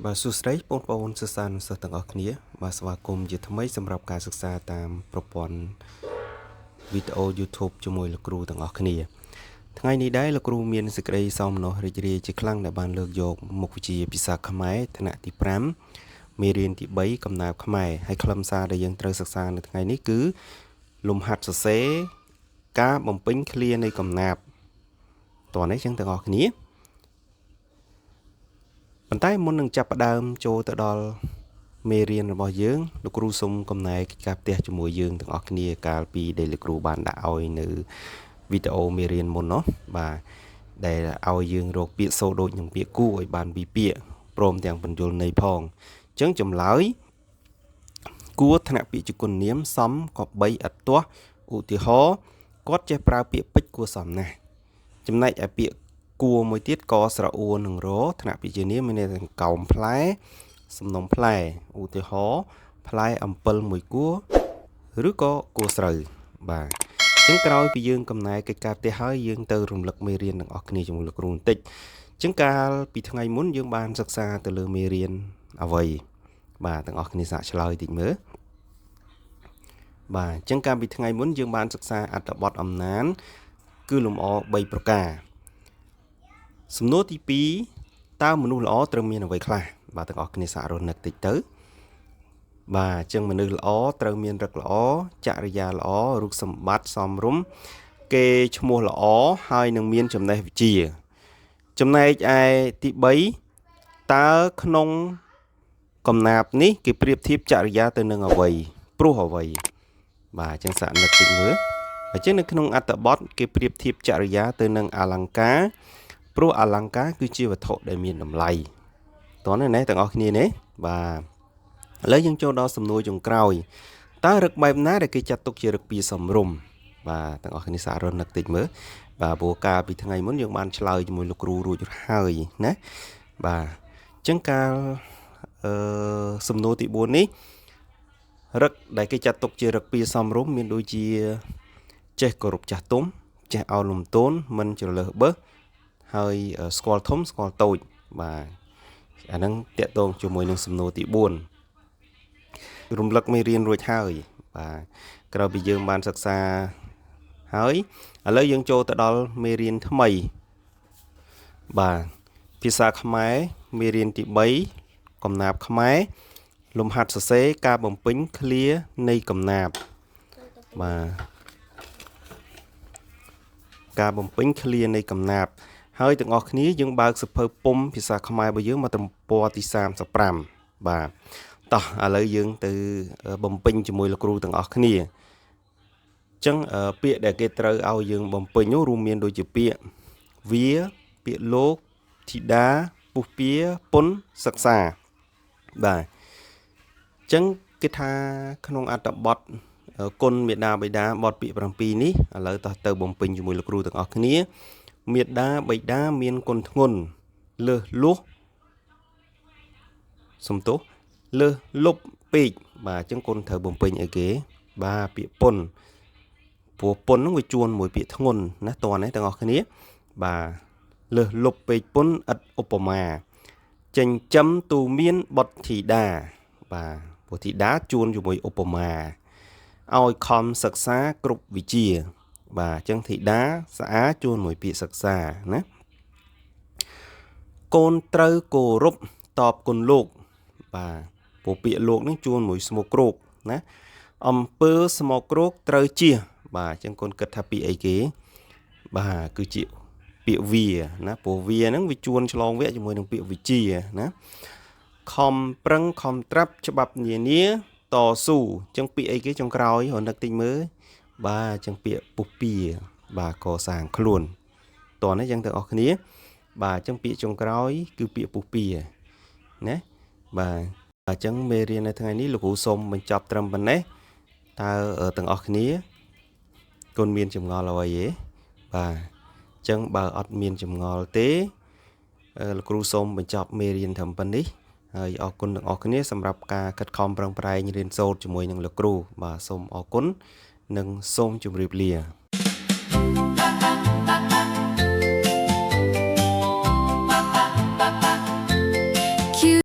បាទសួស្តីបងប្អូនសិស្សានុសិស្សទាំងអស់គ្នាបាទស្វាគមន៍ជាថ្មីសម្រាប់ការសិក្សាតាមប្រព័ន្ធវីដេអូ YouTube ជាមួយលោកគ្រូទាំងអស់គ្នាថ្ងៃនេះដែរលោកគ្រូមានសេចក្តីសោមនស្សរីករាយជាខ្លាំងដែលបានលើកយកមុខវិជ្ជាភាសាខ្មែរថ្នាក់ទី5មេរៀនទី3កំណាព្យខ្មែរហើយខ្លឹមសារដែលយើងត្រូវសិក្សានៅថ្ងៃនេះគឺលំហាត់សរសេរការបំពេញឃ្លានៃកំណាព្យតោះនេះចឹងទាំងអស់គ្នាប៉ុន្តែមុននឹងចាប់ផ្ដើមចូលទៅដល់មេរៀនរបស់យើងលោកគ្រូសូមកំណែកិច្ចការផ្ទះជាមួយយើងទាំងអស់គ្នាកាលពីដែលលោកគ្រូបានដាក់ឲ្យនៅវីដេអូមេរៀនមុននោះបាទដែលឲ្យយើងរកពាក្យសូដូចនឹងពាក្យគូឲ្យបានពីពាក្យព្រមទាំងបញ្យលន័យផងអញ្ចឹងចម្លើយគួរថ្នាក់ពាក្យជាគុណនាមសំក៏3អត់ទាស់ឧទាហរណ៍គាត់ចេះប្រើពាក្យពេចន៍គួរសមណាស់ចំណែកឯពាក្យគួរមួយទៀតកស្រអួរនឹងរថ្នាក់ពាក្យជានាមមានន័យថាកោមផ្លែសំណុំផ្លែឧទាហរណ៍ផ្លែអំពិលមួយគួរឬក៏គួរស្រូវបាទអញ្ចឹងក្រោយពីយើងកំណែកិច្ចការផ្ទះហើយយើងទៅរំលឹកមេរៀនទាំងអស់គ្នាជាមួយលោកគ្រូបន្តិចអញ្ចឹងកាលពីថ្ងៃមុនយើងបានសិក្សាទៅលើមេរៀនអ្វីបាទទាំងអស់គ្នាសាកឆ្លើយតិចមើលបាទអញ្ចឹងកាលពីថ្ងៃមុនយើងបានសិក្សាអត្ថបទអំណានគឺលំអ3ប្រការសំណួរទី2តើមនុស្សល្អត្រូវមានអ្វីខ្លះបាទទាំងអស់គ្នាសាករនឹកតិចទៅបាទអញ្ចឹងមនុស្សល្អត្រូវមានឫកល្អចរិយាល្អរូបសម្បត្តិសមរម្យគេឈ្មោះល្អហើយនឹងមានចំណេះវិជ្ជាចំណែកឯទី3តើក្នុងកំណាព្យនេះគេប្រៀបធៀបចរិយាទៅនឹងអ្វីព្រោះអ្វីបាទអញ្ចឹងសាកនឹកតិចមើលអញ្ចឹងនៅក្នុងអត្ថបទគេប្រៀបធៀបចរិយាទៅនឹងអលង្ការព្រោះអលង្ការគឺជាវត្ថុដែលមានតម្លៃតោះណាទាំងអស់គ្នានេះបាទឥឡូវយើងចូលដល់សំណួរចុងក្រោយតើរឹកបែបណាដែលគេចាត់ទុកជារឹកពាសមរម្យបាទទាំងអស់គ្នាសាករនឹកតិចមើលបាទព្រោះកាលពីថ្ងៃមុនយើងបានឆ្លើយជាមួយលោកគ្រូរួចហើយណាបាទអញ្ចឹងកាលសំណួរទី4នេះរឹកដែលគេចាត់ទុកជារឹកពាសមរម្យមានដូចជាចេះគោរពចាស់ទុំចេះអោនលំទោនមិនជ្រើសរើសបឺសហើយស្គាល់ធំស្គាល់តូចបាទអាហ្នឹងតកតងជាមួយនឹងសំណួរទី4រំលឹកមេរៀនរួចហើយបាទក្រោយពីយើងបានសិក្សាហើយឥឡូវយើងចូលទៅដល់មេរៀនថ្មីបាទភាសាខ្មែរមេរៀនទី3កំណាព្យខ្មែរលំហាត់សរសេរការបំពេញឃ្លានៃកំណាព្យបាទការបំពេញឃ្លានៃកំណាព្យហើយទាំងអស់គ្នាយើងបើកសៀវភៅពុម្ពភាសាខ្មែររបស់យើងមកទំព័រទី35បាទតោះឥឡូវយើងទៅបំពេញជាមួយលោកគ្រូទាំងអស់គ្នាអញ្ចឹងពាក្យដែលគេត្រូវឲ្យយើងបំពេញនោះរួមមានដូចជាពាក្យវាពាក្យលោកធីតាពុះពៀពុនសិក្សាបាទអញ្ចឹងគេថាក្នុងអត្ថបទគុណមេដាបិតាបទពាក្យ7នេះឥឡូវតោះទៅបំពេញជាមួយលោកគ្រូទាំងអស់គ្នាមេដាបិតាមានគុណធ្ងន់លើសលុះសំទោសលើសលុបពេកបាទអញ្ចឹងគុណត្រូវបំពេញអីគេបាទពាក្យពុនព្រោះពុនហ្នឹងវាជួនមួយពាក្យធ្ងន់ណាតើនេះទាំងអស់គ្នាបាទលើសលុបពេកពុនឥតឧបមាចិញ្ចឹមទូមានបុត្រធីតាបាទបុត្រធីតាជួនជាមួយឧបមាឲ្យខំសិក្សាគ្រប់វិជ្ជាបាទអញ្ចឹងធីតាស្អាជួនមួយពាក្យសិក្សាណាកូនត្រូវគោរពតបគុណលោកបាទព្រោះពាក្យលោកនេះជួនមួយស្មោកគ្រោកណាអំពើស្មោកគ្រោកត្រូវជៀសបាទអញ្ចឹងកូនគិតថាពាក្យអីគេបាទគឺជាពាក្យវាណាព្រោះវាហ្នឹងវាជួនឆ្លងវគ្គជាមួយនឹងពាក្យវិជាណាខំប្រឹងខំត្រាប់ច្បាប់នានាតស៊ូអញ្ចឹងពាក្យអីគេចុងក្រោយរនឹកតិចមើលបាទអញ្ចឹងពាក្យពុះពៀបាទកសាងខ្លួនតោះនេះអញ្ចឹងទាំងអស់គ្នាបាទអញ្ចឹងពាក្យចុងក្រោយគឺពាក្យពុះពៀណាបាទអញ្ចឹងមេរៀននៅថ្ងៃនេះលោកគ្រូសូមបញ្ចប់ត្រឹមប៉ុណ្ណេះតើទាំងអស់គ្នាកូនមានចម្ងល់អ្វីទេបាទអញ្ចឹងបើអត់មានចម្ងល់ទេលោកគ្រូសូមបញ្ចប់មេរៀនត្រឹមប៉ុណ្នេះហើយអរគុណទាំងអស់គ្នាសម្រាប់ការខិតខំប្រឹងប្រែងរៀនសូត្រជាមួយនឹងលោកគ្រូបាទសូមអរគុណនិងសូមជម្រាបលា